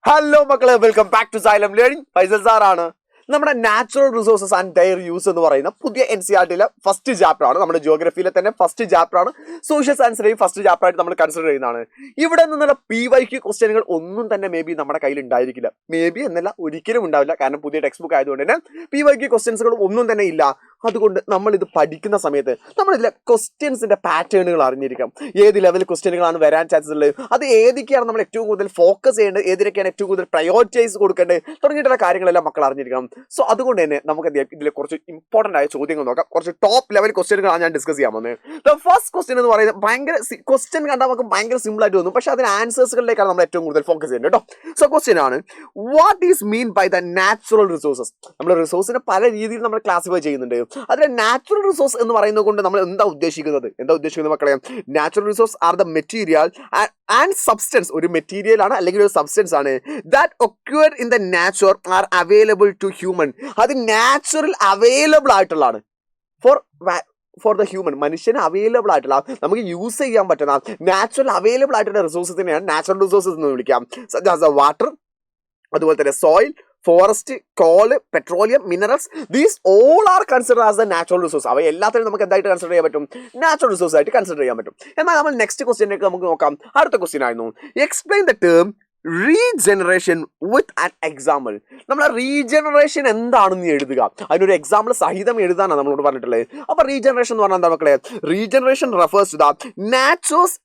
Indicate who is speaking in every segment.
Speaker 1: Hello മക്കളെ, welcome back to Xylem Learning. Faisal സാറാണ്. നമ്മുടെ natural resources and their use എന്ന് പറയുന്ന പുതിയ NCERT-യിലെ ഫസ്റ്റ് ചാപ്റ്റർ ആണ്. നമ്മുടെ ജിയോഗ്രഫിയിലെ തന്നെ ഫസ്റ്റ് ചാപ്റ്റർ ആണ്. സോഷ്യൽ സയൻസിലെയും ഫസ്റ്റ് ചാപ്റ്റർ ആയിട്ട് നമ്മൾ കൺസിഡർ ചെയ്യുന്നതാണ്. ഇവിടെ നിന്നുള്ള PYQ ക്വസ്റ്റ്യനുകൾ ഒന്നും തന്നെ മേ ബി നമ്മുടെ കയ്യിൽ ഉണ്ടായിരിക്കില്ല. മേ ബി എന്നല്ല, ഒരിക്കലും ഉണ്ടാവില്ല. കാരണം പുതിയ ടെക്സ്റ്റ് ബുക്ക് ആയതുകൊണ്ട് തന്നെ PYQ ക്വസ്റ്റ്യൻസുകൾ ഒന്നും തന്നെ ഇല്ല. അതുകൊണ്ട് നമ്മൾ ഇത് പഠിക്കുന്ന സമയത്ത് നമ്മളിതിലെ ക്വസ്റ്റ്യൻസിന്റെ പാറ്റേണുകൾ അറിഞ്ഞിരിക്കണം. ഏത് ലെവൽ ക്വസ്റ്റ്യനുകളാണ് വരാൻ ചാൻസസ് ഉള്ളത്, അത് ഏതൊക്കെയാണ് നമ്മൾ ഏറ്റവും കൂടുതൽ ഫോക്കസ് ചെയ്യേണ്ടത്, ഏതൊക്കെയാണ് ഏറ്റവും കൂടുതൽ പ്രയോറിറ്റൈസ് കൊടുക്കേണ്ടത് തുടങ്ങിയിട്ടുള്ള കാര്യങ്ങളെല്ലാം മക്കൾ അറിഞ്ഞിരിക്കണം. സോ അതുകൊണ്ട് തന്നെ നമുക്ക് ഇതിൽ കുറച്ച് ഇമ്പോർട്ടന്റ് ആയ ചോദ്യങ്ങൾ നോക്കാം. കുറച്ച് ടോപ്പ് ലെവൽ ക്വസ്റ്റ്യനുകളാണ് ഞാൻ ഡിസ്കസ് ചെയ്യാൻ പോകുന്നത്. ദ ഫസ്റ്റ് ക്വസ്റ്റ്യൻ എന്ന് പറയുന്നത് ഭയങ്കര ക്വസ്റ്റ്യൻ കണ്ടാൽ നമുക്ക് ഭയങ്കര സിമ്പിൾ ആയിട്ട് തോന്നും, പക്ഷേ അതിന് ആൻസേഴ്സുകളിലേക്കാണ് നമ്മൾ ഏറ്റവും കൂടുതൽ ഫോക്കസ് ചെയ്യേണ്ടത് കേട്ടോ. സോ ക്വസ്റ്റ്യൻ ആണ്, what is mean by the natural resources? നമ്മൾ റിസോഴ്സിനെ പല രീതിയിൽ നമ്മൾ ക്ലാസിഫൈ ചെയ്യുന്നുണ്ട്. അതിലെ നാച്ചുറൽ റിസോഴ്സ് എന്ന് പറയുന്നത് കൊണ്ട് നമ്മൾ എന്താ ഉദ്ദേശിക്കുന്നത് മക്കളെ? Natural resource are the material and substance. ഒരു മെറ്റീരിയൽ ആണ് അല്ലെങ്കിൽ ഒരു സബ്സ്റ്റൻസ് ആണ് that occur in the nature are available to human. അത് നാച്ചുറൽ അവൈലബിൾ ആയിട്ടുള്ളതാണ് ഫോർ ദ ഹ്യൂമൻ. മനുഷ്യന് അവൈലബിൾ ആയിട്ടുള്ള, നമുക്ക് യൂസ് ചെയ്യാൻ പറ്റുന്ന നാച്ചുറൽ അവൈലബിൾ ആയിട്ടുള്ള റിസോഴ്സസിനെയാണ് നാച്ചുറൽ റിസോഴ്സസ് എന്ന് വിളിക്കാം. വാട്ടർ, അതുപോലെ തന്നെ soil, forest, call, petroleum, minerals, these all are consider as the natural resource. അവ എല്ലാത്തിനും നമുക്ക് എന്തായിട്ട് കൺസിഡർ ചെയ്യാൻ പറ്റും? നാച്ചുറൽ റിസോഴ്സ് ആയിട്ട് കൺസിഡർ ചെയ്യാൻ പറ്റും. എന്നാൽ നമ്മൾ നെക്സ്റ്റ് ക്വസ്റ്റ്യനിലേക്ക് നമുക്ക് നോക്കാം. അടുത്ത ക്വസ്റ്റ്യൻ ആയിരുന്നു, explain the term regeneration with an example. നമ്മൾ റീജനറേഷൻ എന്താണെന്ന് എഴുതുക, അതിനൊരു എക്സാമ്പിൾ സഹിതം എഴുതാനാണ് നമ്മളോട് പറഞ്ഞിട്ടുള്ളത്. അപ്പൊ റീജനറേഷൻ എന്ന് പറഞ്ഞാൽ എന്താ മക്കളെ? Regeneration refers to the nature's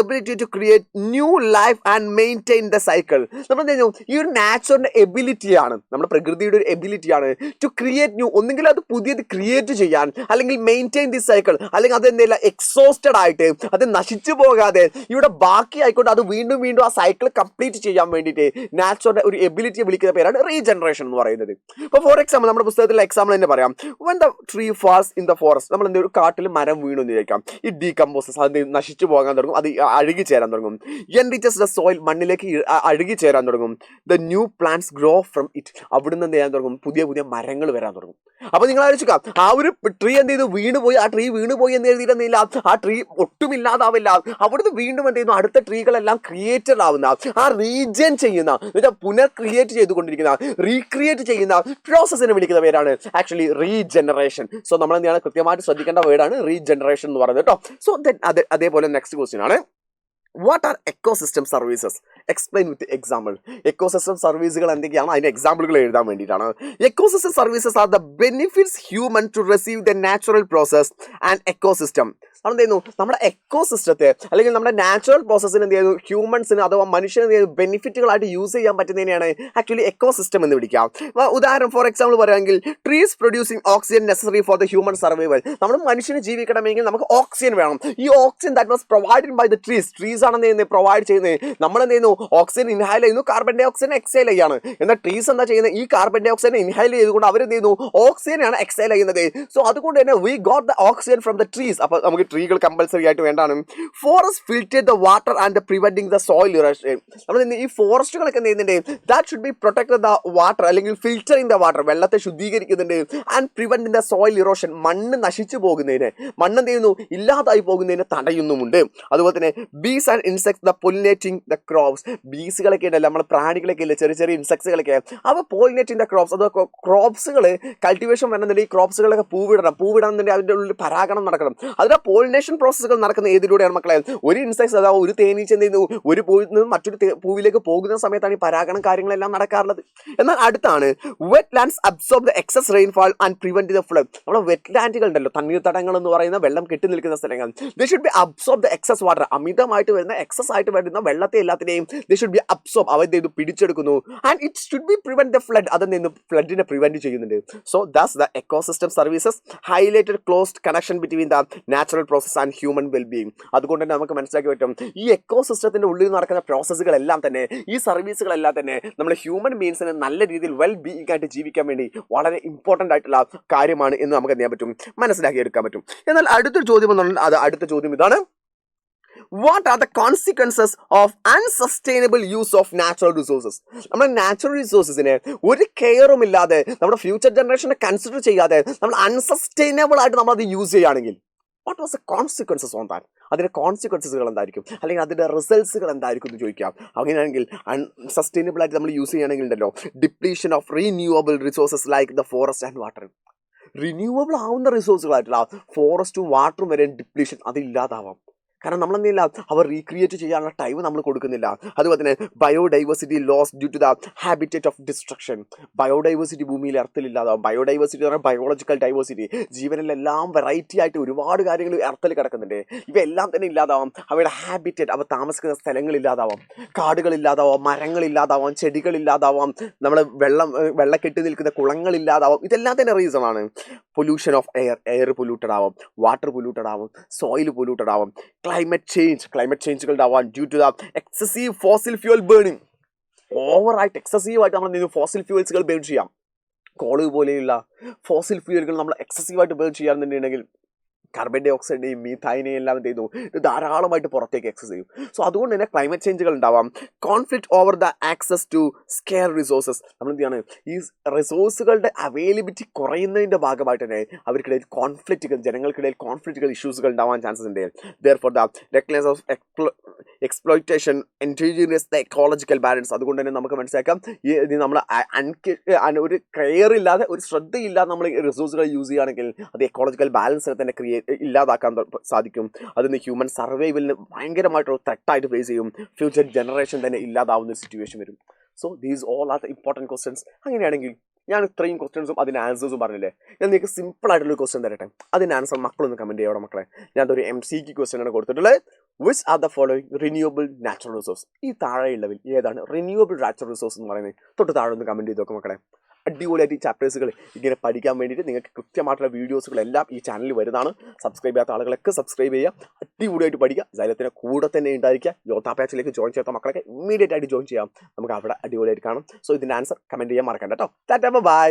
Speaker 1: ability to create new life and maintain the cycle. നമ്മൾ എന്ത് ചെയ്യുന്നു? ഈ ഒരു നാച്ചുറിന്റെ എബിലിറ്റിയാണ്, നമ്മുടെ പ്രകൃതിയുടെ ഒരു എബിലിറ്റിയാണ് ടു ക്രിയേറ്റ് ന്യൂ. ഒന്നുകിൽ അത് പുതിയത് ക്രിയേറ്റ് ചെയ്യാൻ, അല്ലെങ്കിൽ മെയിൻറ്റെയിൻ ദി സൈക്കിൾ, അല്ലെങ്കിൽ അത് എന്തെങ്കിലും എക്സോസ്റ്റഡ് ആയിട്ട് അത് നശിച്ചു പോകാതെ ഇവിടെ ബാക്കി ആയിക്കോട്ടെ അത് വീണ്ടും ആ സൈക്കിൾ കംപ്ലീറ്റ് ചെയ്യാൻ വേണ്ടിയിട്ട് നാച്ചുറൽ ഒരു എബിലിറ്റിയെ വിളിക്കുന്ന പേരാണ് റീജനറേഷൻ എന്ന് പറയുന്നത്. ഇപ്പോൾ ഫോർ എക്സാമ്പിൾ, നമ്മുടെ പുസ്തകത്തിലെ എക്സാമ്പിൾ തന്നെ പറയാം. When the tree falls in the forest, നമ്മൾ എന്തെങ്കിലും കാട്ടിൽ മരം വീണു എന്ന് വിചാരിക്കാം. ഈ ഡീകമ്പോസസ്, അത് നശിച്ചു പോകാൻ തുടങ്ങും, അത് അഴുകി ചേരാൻ തുടങ്ങും. എൻറിച്ചസ് ദ സോയിൽ, മണ്ണിലേക്ക് അഴുകി ചേരാൻ തുടങ്ങും. The new plants grow from it, അവിടുന്ന് എന്ത് ചെയ്യാൻ തുടങ്ങും? പുതിയ മരങ്ങൾ വരാൻ തുടങ്ങും. അപ്പൊ നിങ്ങൾ ആലോചിക്കാം, ആ ഒരു ട്രീ എന്ത് ചെയ്തു? വീണുപോയി. ആ ട്രീ വീണുപോയി എന്ന് എഴുതിയിരുന്നില്ല, ആ ട്രീ ഒട്ടും ഇല്ലാതാവില്ല. അവിടുന്ന് വീണ്ടും എന്ത് ചെയ്യുന്നു? അടുത്ത ട്രീകളെല്ലാം ക്രിയേറ്റഡ് ആവുന്ന, ആ റീജൻ ചെയ്യുന്ന, പുനർ ക്രിയേറ്റ് ചെയ്തുകൊണ്ടിരിക്കുന്ന, റീക്രിയേറ്റ് ചെയ്യുന്ന പ്രോസസ്സിനെ വിളിക്കുന്ന പേരാണ് ആക്ച്വലി റീജനറേഷൻ. സോ നമ്മൾ എന്താണ് കൃത്യമായിട്ട് ശ്രദ്ധിക്കേണ്ട വേർഡാണ് റീജനറേഷൻ എന്ന് പറയുന്നത് കേട്ടോ. സോ അതേപോലെ നെക്സ്റ്റ് ക്വസ്റ്റ്യൻ ആണ്, what are ecosystem services? Explain with example. Ecosystem സർവീസുകൾ എന്തൊക്കെയാണ്? അതിന്റെ എക്സാമ്പിളുകൾ എഴുതാൻ വേണ്ടിയിട്ടാണ്. Ecosystem services are the benefits human to receive the natural process and ecosystem. എന്ത് ചെയ്യുന്നു? നമ്മുടെ എക്കോസിസ്റ്റത്തെ അല്ലെങ്കിൽ നമ്മുടെ നാച്ചുറൽ പ്രോസസ്സിന് എന്ത് ചെയ്യുന്നു? ഹ്യൂമൻസിന് അഥവാ മനുഷ്യന് ബെനിഫിറ്റുകളായിട്ട് യൂസ് ചെയ്യാൻ പറ്റുന്നതിനെയാണ് ആക്ച്വലി എക്കോസിസ്റ്റം എന്ന് വിളിക്കാം. ഉദാഹരണം ഫോർ എക്സാമ്പിൾ പറയുകയാണെങ്കിൽ, trees producing oxygen necessary for the human survival. നമ്മുടെ മനുഷ്യന് ജീവിക്കണമെങ്കിൽ നമുക്ക് ഓക്സിജൻ വേണം. ഈ oxygen that was provided by the trees ആണ് എന്ത് ചെയ്യുന്നത്? പ്രൊവൈഡ് ചെയ്യുന്നത്. നമ്മൾ എന്ത് ചെയ്യുന്നു? ഓക്സിജൻ ഇൻഹൈൽ ചെയ്യുന്നു, കാർബൺ ഡൈ ഓക്സൈഡ് എക്സൈൽ ചെയ്യാണ്. എന്നാൽ ട്രീസ് എന്താ ചെയ്യുന്നത്? ഈ കാർബൺ ഡൈ ഓക്സൈഡ് ഇൻഹൈൽ ചെയ്തുകൊണ്ട് അവർ എന്ത് ചെയ്യുന്നു? ഓക്സിജനാണ് എക്സൈൽ ചെയ്യുന്നത്. സോ അതുകൊണ്ട് തന്നെ we got the oxygen from the trees. അപ്പോൾ നമുക്ക് ട്രീകൾ കമ്പൽസറി ആയിട്ട് വേണ്ടാണ്. Forest filter the water and preventing the soil erosion. നമ്മൾ ഈ ഫോറസ്റ്റുകളൊക്കെ എന്ത് ചെയ്യുന്നുണ്ട്? That should be protect the water, അല്ലെങ്കിൽ ഫിൽറ്ററിംഗ് ദ വാട്ടർ, വെള്ളത്തെ ശുദ്ധീകരിക്കുന്നുണ്ട്. And preventing the soil erosion, മണ്ണ് നശിച്ചു പോകുന്നതിന്, മണ്ണ് എന്ത് ചെയ്യുന്നു? ഇല്ലാതായി പോകുന്നതിന് തടയുന്നുമുണ്ട്. അതുപോലെ തന്നെ bees and insects the pollinating the crops. ബീസുകളൊക്കെ ഉണ്ടല്ലോ, നമ്മൾ പ്രാണികളൊക്കെ ഇല്ലേ, ചെറിയ ഇൻസെക്ട്സുകളൊക്കെ, അവ പോളിനേറ്റിംഗ് ദ ക്രോപ്സ്. അത് ക്രോപ്സുകൾ കൾട്ടിവേഷൻ വരണമെന്നുണ്ടെങ്കിൽ ഈ ക്രോപ്സുകളൊക്കെ പൂവിടണമെന്നുണ്ടെങ്കിൽ അതിൻ്റെ ഉള്ളിൽ പരാഗണം നടക്കണം. അതിൻ്റെ പോളിനേഷൻ പ്രോസസ്സുകൾ നടക്കുന്ന ഏതിലൂടെയാണ് മക്കളെ? ഒരു ഇൻസെക്ട്സ്, അതായത് ഒരു തേനീച്ച എന്ത് ചെയ്യുന്നു? ഒരു പൂവിൽ നിന്ന് മറ്റൊരു പൂവിലേക്ക് പോകുന്ന സമയത്താണ് ഈ പരാഗണം കാര്യങ്ങളെല്ലാം നടക്കാറുള്ളത്. എന്നാൽ അടുത്താണ്, wetlands absorb the excess rainfall and prevent the flood. നമ്മുടെ വെറ്റ് ലാൻഡുകൾ ഉണ്ടല്ലോ, തണ്ണീർത്തടങ്ങൾ എന്ന് പറയുന്ന വെള്ളം കെട്ടി നിൽക്കുന്ന സ്ഥലങ്ങൾ, they should be absorb the excess water. അമിതമായിട്ട് വരുന്ന എക്സസ് ആയിട്ട് വരുന്ന വെള്ളത്തെ എല്ലാത്തിനെയും ദേ ഷുഡ് ബി അബ്സോർബ്, അവ ഇത് പിടിച്ചെടുക്കുന്നു. And it should be prevent the flood, അതിൽ നിന്ന് ഫ്ലഡിനെ പ്രിവെന്റ് ചെയ്യുന്നുണ്ട്. So that's the ecosystem services highlighted closed connection between the natural process and human wellbeing. അതുകൊണ്ട് തന്നെ നമുക്ക് മനസ്സിലാക്കി പറ്റും, ഈ എക്കോസിസ്റ്റത്തിന്റെ ഉള്ളിൽ നടക്കുന്ന പ്രോസസ്സുകളെല്ലാം തന്നെ, ഈ സർവീസുകളെല്ലാം തന്നെ നമ്മൾ ഹ്യൂമൻ ബീയിങ്സിന് നല്ല രീതിയിൽ വെൽ ബീയിങ് ആയിട്ട് ജീവിക്കാൻ വേണ്ടി വളരെ ഇമ്പോർട്ടൻ്റ് ആയിട്ടുള്ള കാര്യമാണ് എന്ന് നമുക്ക് എന്ത് ചെയ്യാൻ പറ്റും? മനസ്സിലാക്കി എടുക്കാൻ പറ്റും. എന്നാൽ അടുത്ത ചോദ്യം ഇതാണ്, what are the consequences of unsustainable use of natural resources? നമ്മുടെ നാച്ചുറൽ റിസോഴ്സസിനെ ഒരു കെയറും ഇല്ലാതെ, നമ്മുടെ ഫ്യൂച്ചർ ജനറേഷനെ കൺസിഡർ ചെയ്യാതെ നമ്മൾ അൺസസ്റ്റൈനബിൾ ആയിട്ട് നമ്മൾ അത് യൂസ് ചെയ്യുകയാണെങ്കിൽ what was the consequences on that? അതിൻ്റെ കോൺസിക്വൻസസുകൾ എന്തായിരിക്കും, അല്ലെങ്കിൽ അതിൻ്റെ റിസൾട്ട്സുകൾ എന്തായിരിക്കും എന്ന് ചോദിക്കാം. അങ്ങനെയാണെങ്കിൽ അൺസസ്റ്റൈനബിൾ ആയിട്ട് നമ്മൾ യൂസ് ചെയ്യുകയാണെങ്കിൽ ഉണ്ടല്ലോ, depletion of renewable resources like the forest and water. Renewable ആവുന്ന റിസോഴ്സുകളായിട്ടുള്ള ഫോറസ്റ്റും വാട്ടറും വരെ ഡിപ്ലീഷൻ അതില്ലാതാവാം. കാരണം നമ്മളെന്തില്ല, അവർ റീക്രിയേറ്റ് ചെയ്യാനുള്ള ടൈം നമ്മൾ കൊടുക്കുന്നില്ല. അതുപോലെ തന്നെ biodiversity loss due to the habitat of destruction. Biodiversity ഭൂമിയിൽ എർത്തിലില്ലാതാവും. ബയോഡൈവേഴ്സിറ്റി എന്ന് പറഞ്ഞാൽ ബയോളജിക്കൽ ഡൈവേഴ്സിറ്റി, ജീവനിലെല്ലാം വെറൈറ്റി ആയിട്ട് ഒരുപാട് കാര്യങ്ങൾ എർത്തിൽ കിടക്കുന്നുണ്ട്. ഇവയെല്ലാം തന്നെ ഇല്ലാതാവാം. അവയുടെ ഹാബിറ്റേറ്റ്, അവർ താമസിക്കുന്ന സ്ഥലങ്ങളില്ലാതാവാം, കാടുകളില്ലാതാവാം, മരങ്ങളില്ലാതാവാം, ചെടികളില്ലാതാവാം, നമ്മൾ വെള്ളക്കെട്ടി നിൽക്കുന്ന കുളങ്ങളില്ലാതാവാം. ഇതെല്ലാം തന്നെ റീസൺ ആണ്. പൊല്യൂഷൻ ഓഫ് എയർ പൊല്യൂട്ടഡ് ആവും, വാട്ടർ പൊല്യൂട്ടഡ് ആവും, സോയിൽ പൊല്യൂട്ടഡ് ആവും. ക്ലൈമറ്റ് ചേഞ്ചുകളുണ്ടാവാൻ due to the excessive fossil fuel burning. ഓവറായിട്ട് എക്സസീവായിട്ട് നമ്മൾ ഫോസിൽ ഫ്യൂൽസുകൾ ബേൺ ചെയ്യാം. കോള് പോലെയുള്ള ഫോസിൽ ഫ്യൂലുകൾ നമ്മൾ എക്സസീവായിട്ട് ബേൺ ചെയ്യാറുണ്ടെന്നുണ്ടെങ്കിൽ കാർബൺ ഡൈ ഓക്സൈഡിനെയും മീഥൈനെയും എല്ലാം എന്ത് ചെയ്യുന്നു, ഇത് ധാരാളമായിട്ട് പുറത്തേക്ക് എക്സസ് ചെയ്യും. സോ അതുകൊണ്ട് തന്നെ ക്ലൈമറ്റ് ചേഞ്ചുകൾ ഉണ്ടാവാം. Conflict over the access to scarce resources. നമ്മൾ എന്ത് ചെയ്യാണ്, ഈ റിസോഴ്സുകളുടെ അവൈലബിലിറ്റി കുറയുന്നതിൻ്റെ ഭാഗമായിട്ട് തന്നെ അവർക്കിടയിൽ കോൺഫ്ലിക്റ്റുകൾ, ജനങ്ങൾക്കിടയിൽ കോൺഫ്ലിക്റ്റുകൾ, ഇഷ്യൂസുകൾ ഉണ്ടാവാൻ ചാൻസസ് ഉണ്ട്. Therefore the reckless of exploitation endangers the ecological balance. അതുകൊണ്ട് തന്നെ നമുക്ക് മനസ്സിലാക്കാം, ഈ നമ്മൾ ഒരു കെയർ ഇല്ലാതെ, ഒരു ശ്രദ്ധയില്ലാതെ നമ്മൾ റിസോഴ്സുകൾ യൂസ് ചെയ്യുകയാണെങ്കിൽ അത് എക്കോളജിക്കൽ ബാലൻസിനെ തന്നെ ഇല്ലാതാക്കാൻ സാധിക്കും. അതിന് ഹ്യൂമൻ സർവൈവലിന് ഭയങ്കരമായിട്ടൊരു ത്രെട്ടായിട്ട് ഫേസ് ചെയ്യും. ഫ്യൂച്ചർ ജനറേഷൻ തന്നെ ഇല്ലാതാവുന്ന ഒരു സിറ്റുവേഷൻ വരും. So these all are the important questions. അങ്ങനെയാണെങ്കിൽ ഞാൻ ഇത്രയും ക്വസ്റ്റ്യൻസും അതിൻ്റെ ആൻസേഴ്സും പറഞ്ഞില്ലേ, ഞാൻ നിങ്ങൾക്ക് സിമ്പിൾ ആയിട്ടുള്ളൊരു ക്വസ്റ്റ്യൻ തരട്ടെ. അതിൻ്റെ ആൻസർ മക്കളൊന്ന് കമൻറ്റ് ചെയ്യണം മക്കളെ. ഞാൻ ഒരു MCQ ക്വസ്റ്റ്യൻ ആണ് കൊടുത്തിട്ടുള്ളത്. Which are the following renewable natural resource? ഈ താഴെയുള്ളതിൽ ഏതാണ് റിന്യൂവബിൾ നാച്ചുറൽ റിസോഴ്സ് എന്ന് പറയുന്നത്? തൊട്ട് താഴെ ഒന്ന് കമൻറ്റ് ചെയ്ത് നോക്കാം മക്കളെ. അടിപൊളിയായിട്ട് ഈ ചാപ്റ്റേഴ്സുകൾ ഇങ്ങനെ പഠിക്കാൻ വേണ്ടിയിട്ട് നിങ്ങൾക്ക് കൃത്യമായിട്ടുള്ള വീഡിയോസുകളെല്ലാം ഈ ചാനലിൽ വരുന്നതാണ്. സബ്സ്ക്രൈബ് ചെയ്യാത്ത ആളുകളൊക്കെ സബ്സ്ക്രൈബ് ചെയ്യുക. അടിപൊളിയായിട്ട് പഠിക്കുക. സൈലത്തിൻ്റെ കൂടെ തന്നെ ഉണ്ടായിരിക്കുക. യോദ്ധ ബാച്ചിലേക്ക് ജോയിൻ ചെയ്യാത്ത മക്കളൊക്കെ ഇമ്മീഡിയറ്റ് ആയിട്ട് ജോയിൻ ചെയ്യാം. നമുക്ക് അവിടെ അടിപൊളിയായിട്ട് കാണും. സോ ഇതിൻ്റെ ആൻസർ കമൻറ്റ് ചെയ്യാൻ മറക്കണ്ട കേട്ടോ. Tata bye.